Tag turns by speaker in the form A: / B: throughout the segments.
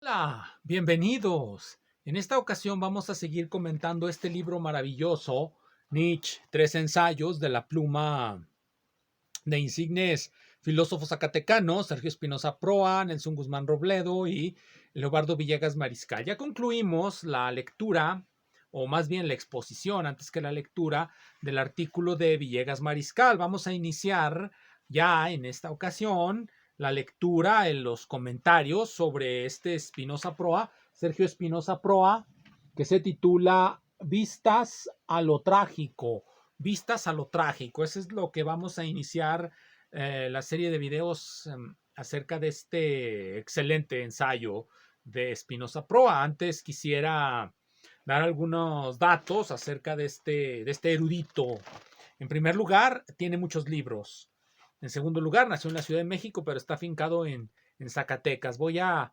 A: Hola, bienvenidos. En esta ocasión vamos a seguir comentando este libro maravilloso, Nietzsche, tres ensayos de la pluma de insignes filósofos zacatecanos, Sergio Espinosa Proa, Nelson Guzmán Robledo y Leobardo Villegas Mariscal. Ya concluimos la lectura, o más bien la exposición, antes que la lectura, del artículo de Villegas Mariscal. Vamos a iniciar ya en esta ocasión la lectura en los comentarios sobre este Espinosa Proa, Sergio Espinosa Proa, que se titula Vistas a lo trágico. Vistas a lo trágico. Eso es lo que vamos a iniciar la serie de videos acerca de este excelente ensayo de Espinosa Proa. Antes quisiera dar algunos datos acerca de este erudito. En primer lugar, tiene muchos libros. En segundo lugar, nació en la Ciudad de México, pero está afincado en Zacatecas. Voy a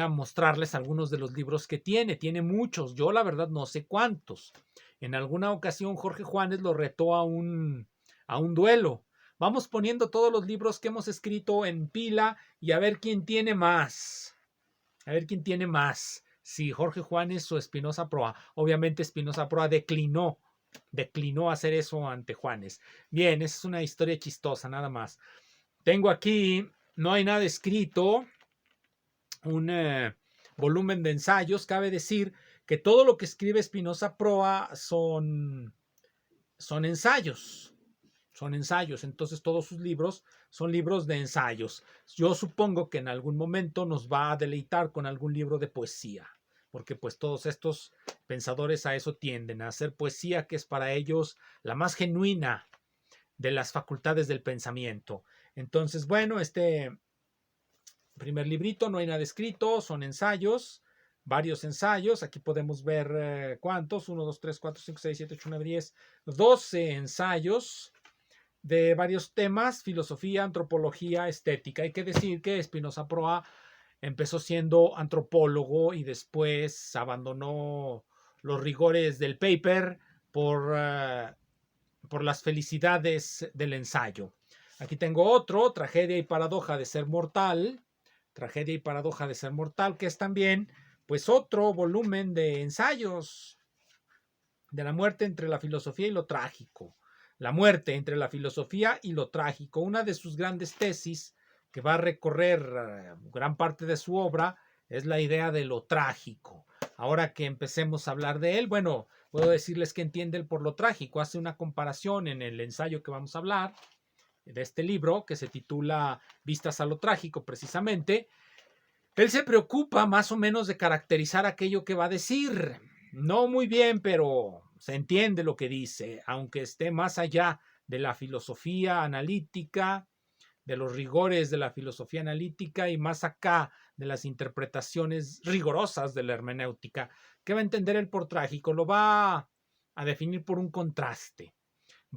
A: mostrarles algunos de los libros que tiene. Tiene muchos. Yo la verdad no sé cuántos. En alguna ocasión Jorge Juanes lo retó a un duelo. Vamos poniendo todos los libros que hemos escrito en pila y a ver quién tiene más. A ver quién tiene más. Si Jorge Juanes o Espinosa Proa. Obviamente Espinosa Proa declinó hacer eso ante Juanes. Bien, esa es una historia chistosa, nada más. Tengo aquí, no hay nada escrito, un volumen de ensayos. Cabe decir que todo lo que escribe Espinosa Proa son ensayos. Son ensayos, entonces todos sus libros son libros de ensayos. Yo supongo que en algún momento nos va a deleitar con algún libro de poesía, porque pues todos estos pensadores a eso tienden, a hacer poesía, que es para ellos la más genuina de las facultades del pensamiento. Entonces, bueno, este primer librito, no hay nada escrito, son ensayos, varios ensayos. Aquí podemos ver cuántos: 1, 2, 3, 4, 5, 6, 7, 8, 9, 10, 12 ensayos de varios temas: filosofía, antropología, estética. Hay que decir que Espinosa Proa empezó siendo antropólogo y después abandonó los rigores del paper por las felicidades del ensayo. Aquí tengo otro: Tragedia y paradoja de ser mortal. Tragedia y paradoja de ser mortal, que es también pues otro volumen de ensayos de la muerte entre la filosofía y lo trágico. La muerte entre la filosofía y lo trágico. Una de sus grandes tesis, que va a recorrer gran parte de su obra, es la idea de lo trágico. Ahora que empecemos a hablar de él, bueno, puedo decirles que entiende él por lo trágico. Hace una comparación en el ensayo que vamos a hablar de este libro, que se titula Vistas a lo trágico, precisamente. Él se preocupa más o menos de caracterizar aquello que va a decir. No muy bien, pero se entiende lo que dice, aunque esté más allá de la filosofía analítica, de los rigores de la filosofía analítica, y más acá de las interpretaciones rigurosas de la hermenéutica. ¿Qué va a entender él por trágico? Lo va a definir por un contraste.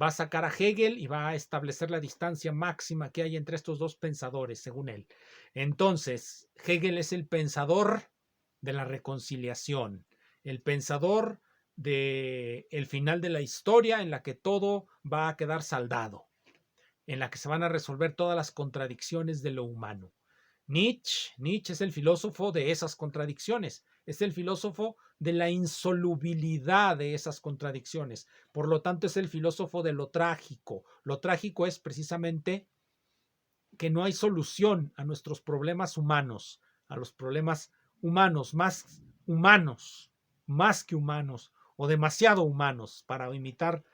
A: Va a sacar a Hegel y va a establecer la distancia máxima que hay entre estos dos pensadores, según él. Entonces, Hegel es el pensador de la reconciliación, el pensador de el final de la historia, en la que todo va a quedar saldado, en la que se van a resolver todas las contradicciones de lo humano. Nietzsche es el filósofo de esas contradicciones, es el filósofo de la insolubilidad de esas contradicciones. Por lo tanto, es el filósofo de lo trágico. Lo trágico es precisamente que no hay solución a nuestros problemas humanos, a los problemas más que humanos, o demasiado humanos, para imitar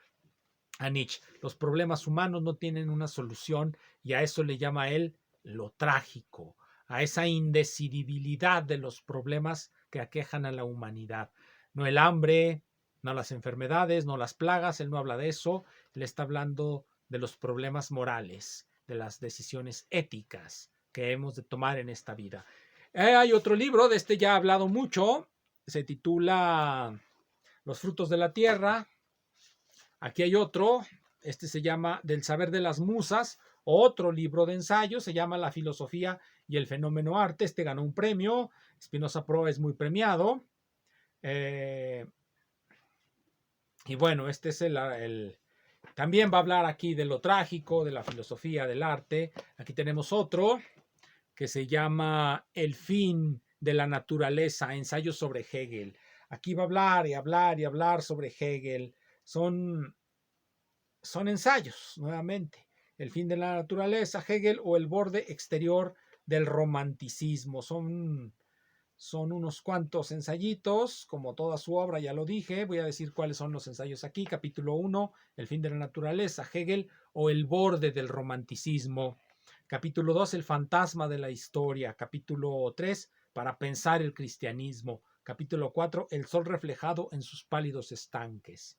A: a Nietzsche. Los problemas humanos no tienen una solución, y a eso le llama él lo trágico, a esa indecidibilidad de los problemas que aquejan a la humanidad. No el hambre, no las enfermedades, no las plagas, él no habla de eso. Él está hablando de los problemas morales, de las decisiones éticas que hemos de tomar en esta vida. Hay otro libro, de este ya he hablado mucho, se titula Los frutos de la tierra. Aquí hay otro, este se llama Del saber de las musas, otro libro de ensayo, se llama La filosofía y el fenómeno arte. Este ganó un premio, Espinosa Proa es muy premiado. Y bueno, este es también va a hablar aquí de lo trágico, de la filosofía, del arte. Aquí tenemos otro que se llama El fin de la naturaleza, ensayos sobre Hegel. Aquí va a hablar y hablar y hablar sobre Hegel. Son ensayos, nuevamente. El fin de la naturaleza, Hegel, o el borde exterior del romanticismo. Son unos cuantos ensayitos, como toda su obra, ya lo dije. Voy a decir cuáles son los ensayos aquí. Capítulo 1, el fin de la naturaleza, Hegel, o el borde del romanticismo. Capítulo 2, el fantasma de la historia. Capítulo 3, para pensar el cristianismo. Capítulo 4, el sol reflejado en sus pálidos estanques.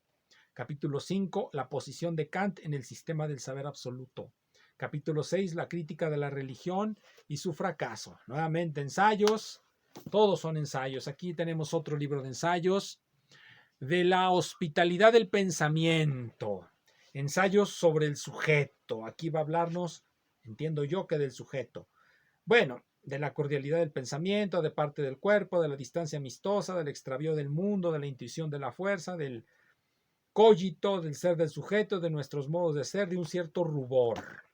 A: Capítulo 5, la posición de Kant en el sistema del saber absoluto. Capítulo 6, la crítica de la religión y su fracaso. Nuevamente, ensayos. Todos son ensayos. Aquí tenemos otro libro de ensayos. De la hospitalidad del pensamiento. Ensayos sobre el sujeto. Aquí va a hablarnos, entiendo yo, que del sujeto. Bueno, de la cordialidad del pensamiento, de parte del cuerpo, de la distancia amistosa, del extravío del mundo, de la intuición de la fuerza, del cogito, del ser del sujeto, de nuestros modos de ser, de un cierto rubor.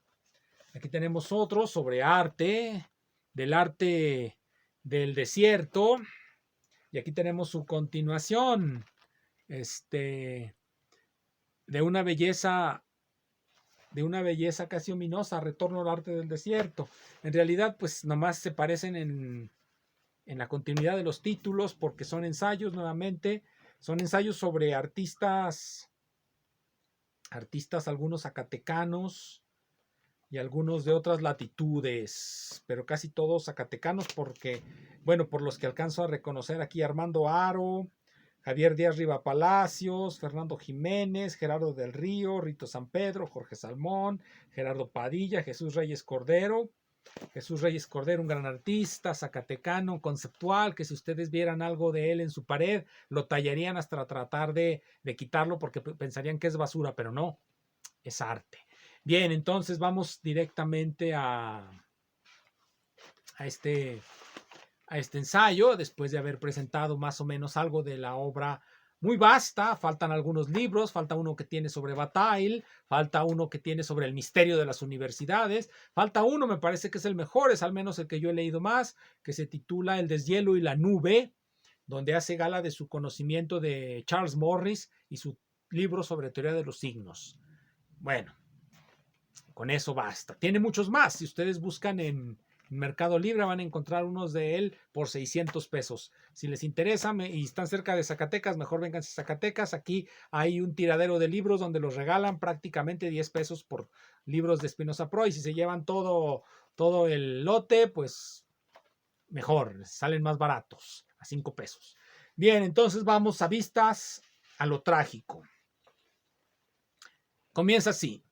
A: Aquí tenemos otro sobre arte, del arte del desierto, y aquí tenemos su continuación, de una belleza casi ominosa, retorno al arte del desierto. En realidad, pues nomás se parecen en la continuidad de los títulos, porque son ensayos, nuevamente, son ensayos sobre artistas, algunos zacatecanos y algunos de otras latitudes, pero casi todos zacatecanos, porque, bueno, por los que alcanzo a reconocer aquí: Armando Haro, Javier Díaz Riva Palacios, Fernando Jiménez, Gerardo del Río, Rito San Pedro, Jorge Salmón, Gerardo Padilla, Jesús Reyes Cordero, un gran artista, zacatecano, conceptual, que si ustedes vieran algo de él en su pared, lo tallarían hasta tratar de quitarlo, porque pensarían que es basura, pero no, es arte. Bien, entonces vamos directamente a este ensayo, después de haber presentado más o menos algo de la obra muy vasta. Faltan algunos libros, falta uno que tiene sobre Bataille, falta uno que tiene sobre el misterio de las universidades, falta uno, me parece que es el mejor, es al menos el que yo he leído más, que se titula El deshielo y la nube, donde hace gala de su conocimiento de Charles Morris y su libro sobre teoría de los signos. Bueno, con eso basta. Tiene muchos más. Si ustedes buscan en Mercado Libre, van a encontrar unos de él por 600 pesos. Si les interesa y están cerca de Zacatecas, mejor vénganse a Zacatecas. Aquí hay un tiradero de libros donde los regalan prácticamente 10 pesos por libros de Espinosa Pro. Y si se llevan todo el lote, pues mejor, salen más baratos, a 5 pesos. Bien, entonces vamos a vistas a lo trágico. Comienza así.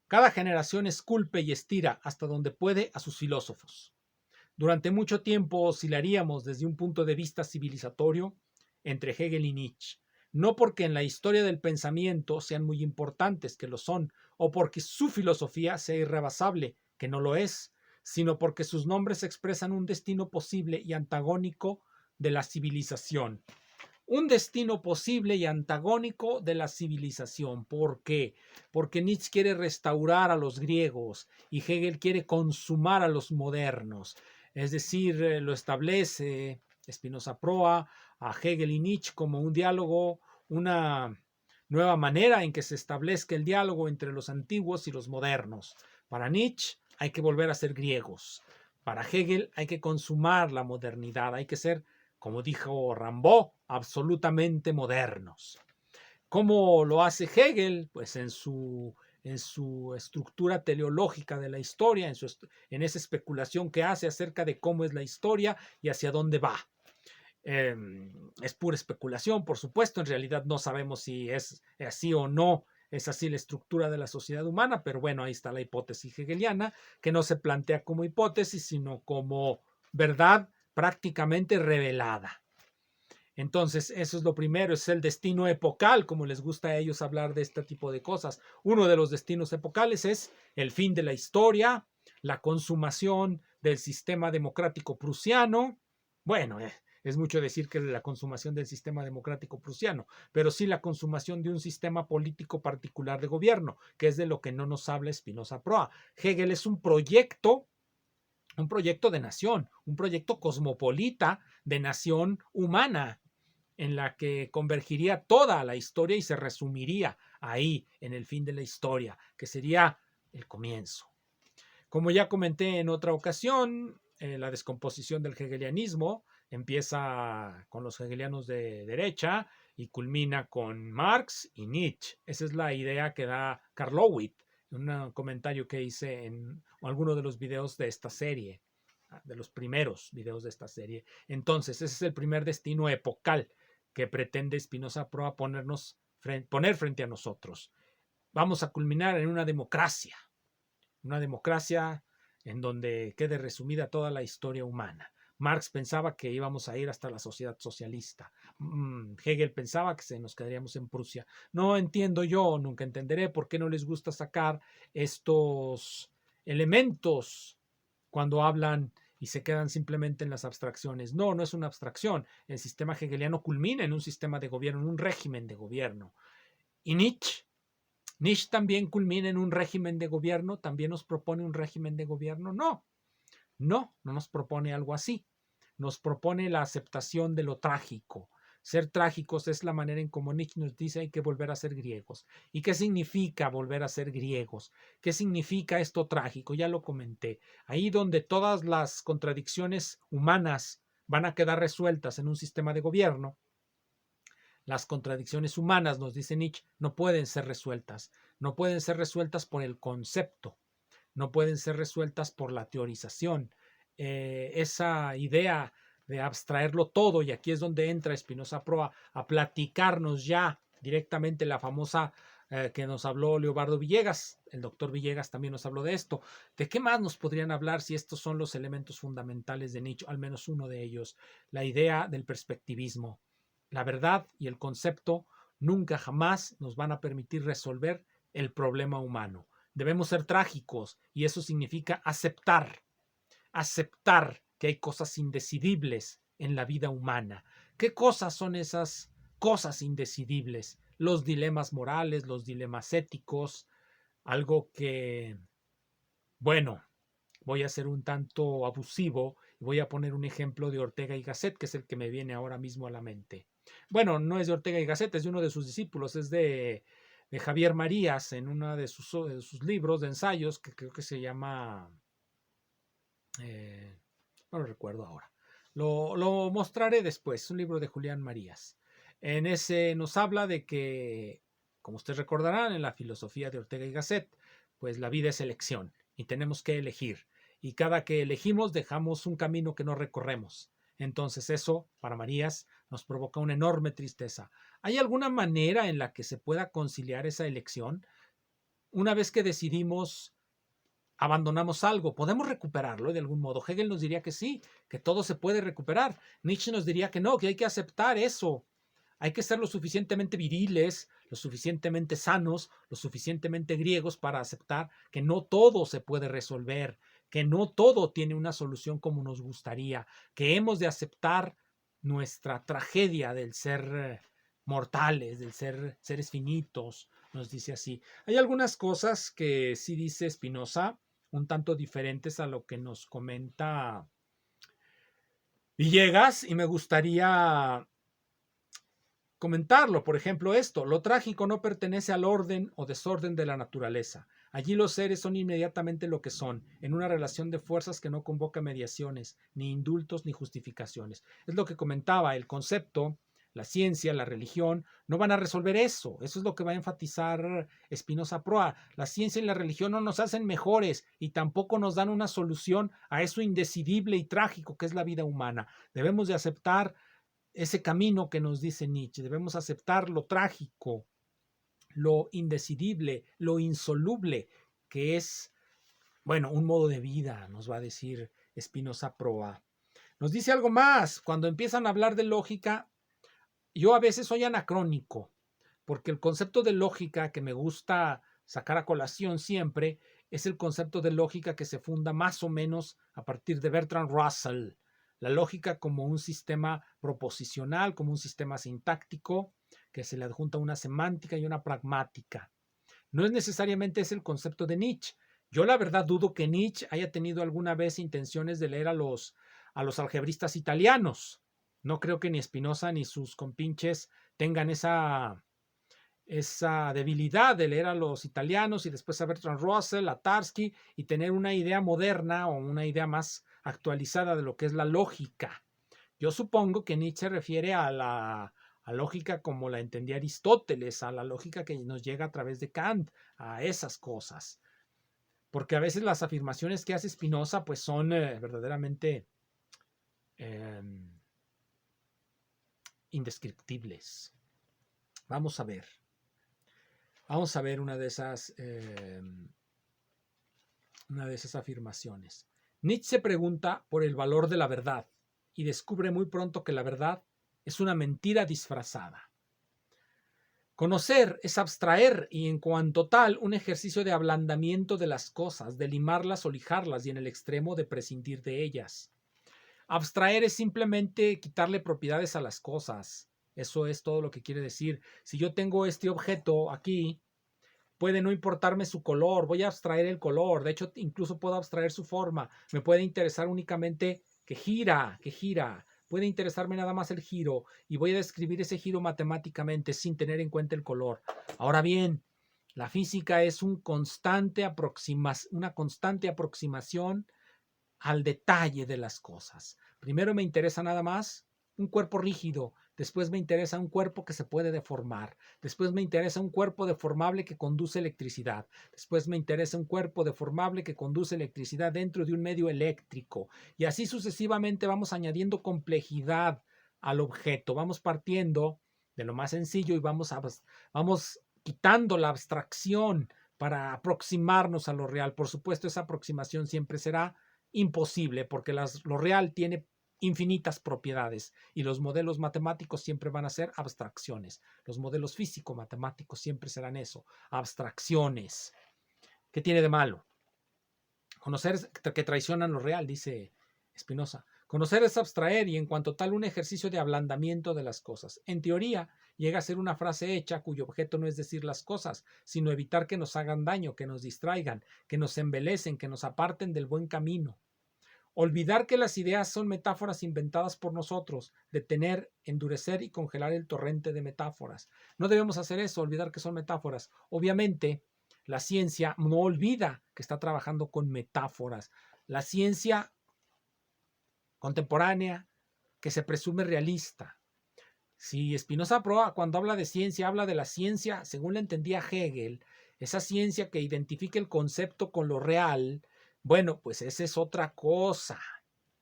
A: Cada generación esculpe y estira hasta donde puede a sus filósofos. Durante mucho tiempo oscilaríamos desde un punto de vista civilizatorio entre Hegel y Nietzsche, no porque en la historia del pensamiento sean muy importantes, que lo son, o porque su filosofía sea irrebasable, que no lo es, sino porque sus nombres expresan un destino posible y antagónico de la civilización. Un destino posible y antagónico de la civilización. ¿Por qué? Porque Nietzsche quiere restaurar a los griegos y Hegel quiere consumar a los modernos. Es decir, lo establece Spinoza Proa a Hegel y Nietzsche como un diálogo, una nueva manera en que se establezca el diálogo entre los antiguos y los modernos. Para Nietzsche hay que volver a ser griegos. Para Hegel hay que consumar la modernidad, hay que ser, como dijo Rimbaud, absolutamente modernos. ¿Cómo lo hace Hegel? Pues en su estructura teleológica de la historia, en esa especulación que hace acerca de cómo es la historia y hacia dónde va. Es pura especulación, por supuesto, en realidad no sabemos si es así o no, es así la estructura de la sociedad humana, pero bueno, ahí está la hipótesis hegeliana, que no se plantea como hipótesis, sino como verdad prácticamente revelada. Entonces, eso es lo primero, es el destino epocal, como les gusta a ellos hablar de este tipo de cosas. Uno de los destinos epocales es el fin de la historia, la consumación del sistema democrático prusiano. Bueno, es mucho decir que la consumación del sistema democrático prusiano, pero sí la consumación de un sistema político particular de gobierno, que es de lo que no nos habla Spinoza Proa. Hegel es un proyecto un proyecto de nación, un proyecto cosmopolita de nación humana, en la que convergiría toda la historia y se resumiría ahí, en el fin de la historia, que sería el comienzo. Como ya comenté en otra ocasión, la descomposición del hegelianismo empieza con los hegelianos de derecha y culmina con Marx y Nietzsche. Esa es la idea que da Karl Löwit en un comentario que hice en alguno de los videos de esta serie, de los primeros videos de esta serie. Entonces, ese es el primer destino epocal que pretende Spinoza Proa poner frente a nosotros. Vamos a culminar en una democracia en donde quede resumida toda la historia humana. Marx pensaba que íbamos a ir hasta la sociedad socialista. Hegel pensaba que nos quedaríamos en Prusia. No entiendo yo, nunca entenderé por qué no les gusta sacar estos elementos cuando hablan y se quedan simplemente en las abstracciones. No, no es una abstracción. El sistema hegeliano culmina en un sistema de gobierno, en un régimen de gobierno. Y Nietzsche también culmina en un régimen de gobierno, también nos propone un régimen de gobierno. No nos propone algo así. Nos propone la aceptación de lo trágico. Ser trágicos es la manera en como Nietzsche nos dice hay que volver a ser griegos. ¿Y qué significa volver a ser griegos? ¿Qué significa esto trágico? Ya lo comenté. Ahí donde todas las contradicciones humanas van a quedar resueltas en un sistema de gobierno, las contradicciones humanas, nos dice Nietzsche, no pueden ser resueltas. No pueden ser resueltas por el concepto. No pueden ser resueltas por la teorización. Esa idea de abstraerlo todo, y aquí es donde entra Spinoza Proa a platicarnos ya directamente la famosa que nos habló Leobardo Villegas. El doctor Villegas también nos habló de esto. ¿De qué más nos podrían hablar si estos son los elementos fundamentales de Nietzsche? Al menos uno de ellos, la idea del perspectivismo. La verdad y el concepto nunca jamás nos van a permitir resolver el problema humano. Debemos ser trágicos y eso significa aceptar que hay cosas indecidibles en la vida humana. ¿Qué cosas son esas cosas indecidibles? Los dilemas morales, los dilemas éticos, algo que, bueno, voy a ser un tanto abusivo y voy a poner un ejemplo de Ortega y Gasset, que es el que me viene ahora mismo a la mente. Bueno, no es de Ortega y Gasset, es de uno de sus discípulos, es de Javier Marías en uno de sus libros de ensayos, que creo que se llama, no lo recuerdo ahora. Lo mostraré después, es un libro de Julián Marías. En ese nos habla de que, como ustedes recordarán, en la filosofía de Ortega y Gasset, pues la vida es elección y tenemos que elegir. Y cada que elegimos dejamos un camino que no recorremos. Entonces eso, para Marías, nos provoca una enorme tristeza. ¿Hay alguna manera en la que se pueda conciliar esa elección? Una vez que decidimos, abandonamos algo, ¿podemos recuperarlo de algún modo? Hegel nos diría que sí, que todo se puede recuperar. Nietzsche nos diría que no, que hay que aceptar eso. Hay que ser lo suficientemente viriles, lo suficientemente sanos, lo suficientemente griegos para aceptar que no todo se puede resolver, que no todo tiene una solución como nos gustaría, que hemos de aceptar nuestra tragedia del ser mortales, del ser seres finitos, nos dice así. Hay algunas cosas que sí dice Spinoza, un tanto diferentes a lo que nos comenta Villegas, y me gustaría comentarlo. Por ejemplo, esto: lo trágico no pertenece al orden o desorden de la naturaleza. Allí los seres son inmediatamente lo que son, en una relación de fuerzas que no convoca mediaciones, ni indultos, ni justificaciones. Es lo que comentaba, el concepto, la ciencia, la religión, no van a resolver eso. Eso es lo que va a enfatizar Spinoza Proa. La ciencia y la religión no nos hacen mejores y tampoco nos dan una solución a eso indecidible y trágico que es la vida humana. Debemos de aceptar ese camino que nos dice Nietzsche. Debemos aceptar lo trágico, lo indecidible, lo insoluble, que es, bueno, un modo de vida, nos va a decir Spinoza Proa. Nos dice algo más. Cuando empiezan a hablar de lógica, yo a veces soy anacrónico, porque el concepto de lógica que me gusta sacar a colación siempre es el concepto de lógica que se funda más o menos a partir de Bertrand Russell. La lógica como un sistema proposicional, como un sistema sintáctico, que se le adjunta una semántica y una pragmática. No es necesariamente ese el concepto de Nietzsche. Yo la verdad dudo que Nietzsche haya tenido alguna vez intenciones de leer a los algebristas italianos. No creo que ni Spinoza ni sus compinches tengan esa debilidad de leer a los italianos y después a Bertrand Russell, a Tarski y tener una idea moderna o una idea más actualizada de lo que es la lógica. Yo supongo que Nietzsche se refiere a la lógica como la entendía Aristóteles, a la lógica que nos llega a través de Kant, a esas cosas. Porque a veces las afirmaciones que hace Spinoza pues son verdaderamente eh, indescriptibles. Vamos a ver. Vamos a ver una de esas afirmaciones. Nietzsche se pregunta por el valor de la verdad y descubre muy pronto que la verdad es una mentira disfrazada. Conocer es abstraer y en cuanto tal un ejercicio de ablandamiento de las cosas, de limarlas o lijarlas y en el extremo de prescindir de ellas. Abstraer es simplemente quitarle propiedades a las cosas. Eso es todo lo que quiere decir. Si yo tengo este objeto aquí, puede no importarme su color, voy a abstraer el color, de hecho incluso puedo abstraer su forma, me puede interesar únicamente que gira, puede interesarme nada más el giro y voy a describir ese giro matemáticamente sin tener en cuenta el color. Ahora bien, la física es una constante aproximación al detalle de las cosas. Primero me interesa nada más un cuerpo rígido, después me interesa un cuerpo que se puede deformar, después me interesa un cuerpo deformable que conduce electricidad, después me interesa un cuerpo deformable que conduce electricidad dentro de un medio eléctrico y así sucesivamente vamos añadiendo complejidad al objeto, vamos partiendo de lo más sencillo y vamos quitando la abstracción para aproximarnos a lo real. Por supuesto, esa aproximación siempre será imposible porque lo real tiene infinitas propiedades y los modelos matemáticos siempre van a ser abstracciones. Los modelos físico-matemáticos siempre serán eso, abstracciones. ¿Qué tiene de malo? Conocer que traicionan lo real, dice Spinoza. Conocer es abstraer y en cuanto tal un ejercicio de ablandamiento de las cosas. En teoría, llega a ser una frase hecha cuyo objeto no es decir las cosas, sino evitar que nos hagan daño, que nos distraigan, que nos embelecen, que nos aparten del buen camino. Olvidar que las ideas son metáforas inventadas por nosotros, detener, endurecer y congelar el torrente de metáforas. No debemos hacer eso, olvidar que son metáforas. Obviamente, la ciencia no olvida que está trabajando con metáforas. La ciencia contemporánea, que se presume realista. Si Spinoza cuando habla de ciencia, habla de la ciencia, según la entendía Hegel, esa ciencia que identifica el concepto con lo real, bueno, pues esa es otra cosa.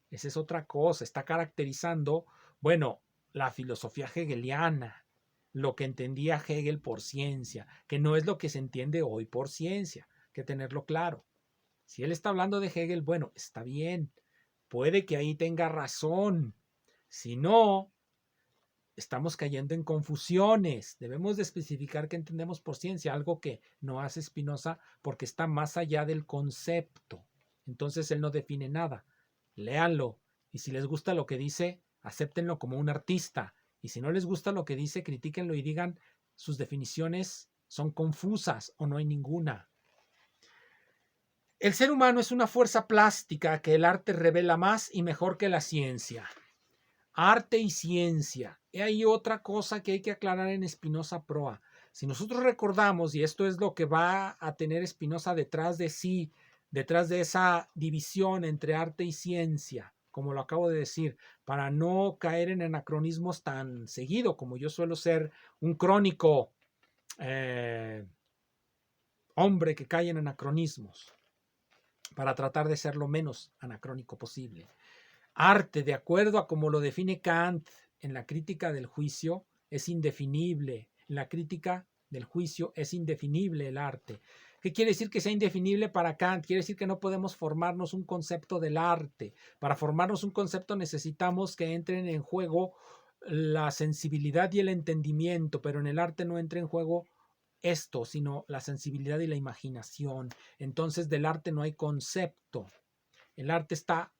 A: Esa es otra cosa. Está caracterizando, bueno, la filosofía hegeliana, lo que entendía Hegel por ciencia, que no es lo que se entiende hoy por ciencia, hay que tenerlo claro. Si él está hablando de Hegel, bueno, está bien. Puede que ahí tenga razón. Si no, estamos cayendo en confusiones. Debemos de especificar qué entendemos por ciencia, algo que no hace Spinoza porque está más allá del concepto. Entonces él no define nada. Léanlo y si les gusta lo que dice, acéptenlo como un artista. Y si no les gusta lo que dice, critíquenlo y digan sus definiciones son confusas o no hay ninguna. El ser humano es una fuerza plástica que el arte revela más y mejor que la ciencia. Arte y ciencia. Y hay otra cosa que hay que aclarar en Spinoza Proa. Si nosotros recordamos, y esto es lo que va a tener Spinoza detrás de sí, detrás de esa división entre arte y ciencia, como lo acabo de decir, para no caer en anacronismos tan seguido, como yo suelo ser un crónico hombre que cae en anacronismos, para tratar de ser lo menos anacrónico posible. Arte, de acuerdo a como lo define Kant en la crítica del juicio, es indefinible. En la crítica del juicio es indefinible el arte. ¿Qué quiere decir que sea indefinible para Kant? Quiere decir que no podemos formarnos un concepto del arte. Para formarnos un concepto necesitamos que entren en juego la sensibilidad y el entendimiento, pero en el arte no entra en juego esto, sino la sensibilidad y la imaginación. Entonces del arte no hay concepto. El arte está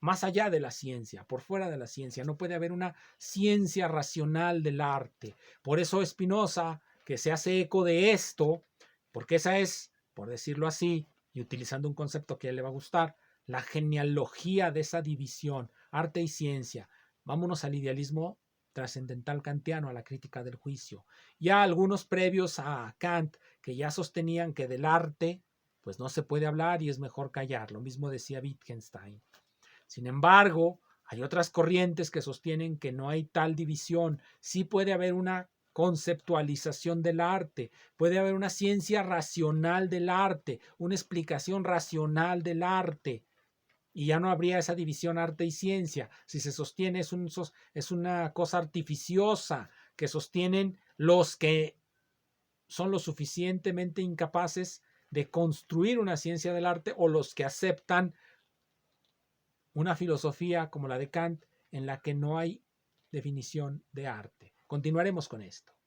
A: más allá de la ciencia, por fuera de la ciencia. No puede haber una ciencia racional del arte. Por eso Spinoza, que se hace eco de esto, porque esa es, por decirlo así, y utilizando un concepto que a él le va a gustar, la genealogía de esa división, arte y ciencia. Vámonos al idealismo trascendental kantiano, a la crítica del juicio. Ya algunos previos a Kant que ya sostenían que del arte pues no se puede hablar y es mejor callar. Lo mismo decía Wittgenstein. Sin embargo, hay otras corrientes que sostienen que no hay tal división. Sí puede haber una conceptualización del arte, puede haber una ciencia racional del arte, una explicación racional del arte, y ya no habría esa división arte y ciencia. Si se sostiene es una cosa artificiosa que sostienen los que son lo suficientemente incapaces de construir una ciencia del arte o los que aceptan una filosofía como la de Kant en la que no hay definición de arte. Continuaremos con esto.